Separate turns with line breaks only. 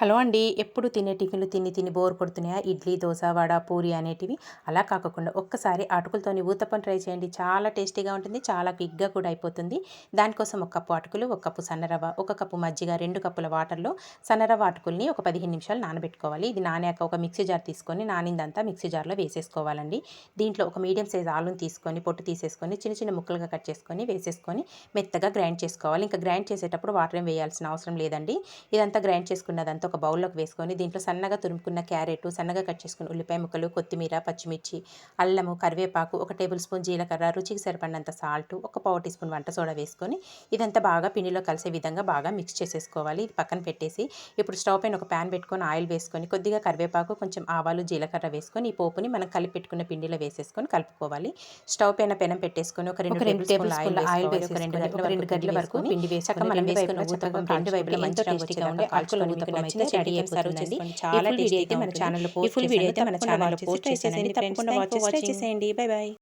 Hello అండి. ఎప్పుడు తినే టిఫిన్‌లు తిని తిని బోర్ కొడుతున్నాయా? ఇడ్లీ, దోస, వడ, పూరి అనేటివి. అలా కాకుండా ఒక్కసారి అటుకులతోని ఊతప్పం ట్రై చేయండి. చాలా టేస్టీగా ఉంటుంది. చాలా క్విక్‌గా కూడా అయిపోతుంది. దానికోసం ఒక కప్పు అటుకులు, ఒక కప్పు సన్నరవ్వ, ఒక కప్పు మజ్జిగ, 2 కప్పుల వాటర్‌లో సన్నరవ్వ అటుకుల్ని ఒక 15 నిమిషాలు నానబెట్టుకోవాలి. ఇది నానాక ఒక మిక్సీ జార్ తీసుకొని నానిందంతా మిక్సీ జార్‌లో వేసేసుకోవాలండి. దీంట్లో ఒక మీడియం సైజ్ ఆలుని తీసుకొని పొట్టు తీసేసుకొని చిన్న చిన్న ముక్కలుగా కట్ చేసుకొని వేసేసుకొని మెత్తగా గ్రైండ్ చేసుకోవాలి. ఇంకా గ్రైండ్ చేసేటప్పుడు వాటర్ ఏం వేయాల్సిన అవసరం లేదండి. ఇదంతా గ్రైండ్ చేసుకున్నదంతా ఒక బౌల్‌లోకి వేసుకొని దీంట్లో సన్నగా తురుముకున్న క్యారెట్, సన్నగా కట్ చేసుకున్న ఉల్లిపాయ ముక్కలు, కొత్తిమీర, పచ్చిమిర్చి, అల్లము, కరివేపాకు, ఒక టేబుల్ స్పూన్ జీలకర్ర, రుచికి సరిపడినంత సాల్ట్, ఒక పావు టీ స్పూన్ వంట సోడా వేసుకొని ఇదంతా బాగా పిండిలో కలిసే విధంగా బాగా మిక్స్ చేసేసుకోవాలి. ఇది పక్కన పెట్టేసి ఇప్పుడు స్టవ్ పైన ఒక పాన్ పెట్టుకొని ఆయిల్ వేసుకొని కొద్దిగా కరివేపాకు, కొంచెం ఆవాలు, జీలకర్ర వేసుకొని ఈ పోపుని మనం కలిపి పెట్టుకున్న పిండిలో వేసేసుకొని కలుపుకోవాలి. స్టవ్ పైన పెనం పెట్టేసుకొని ఒక 2 టేబుల్ స్పూన్ల ఆయిల్ వేసుకొని ఒక 2 గంటల వరకు పిండి వేసుకొని రెండు వైపులా ఊతప్పం రెండు వైపులా మంచి టేస్టీగా ఉండే అటుకుల ఊతప్పం అయితే రెడీ అయిపోతుందండి. చాలా టేస్టీగా ఉంటుంది. ఈ ఫుల్ వీడియో అయితే మన ఛానల్‌లో పోస్ట్ చేశానండి. తప్పకుండా వాచ్ చేసి ట్రై చేసేయండి. By by.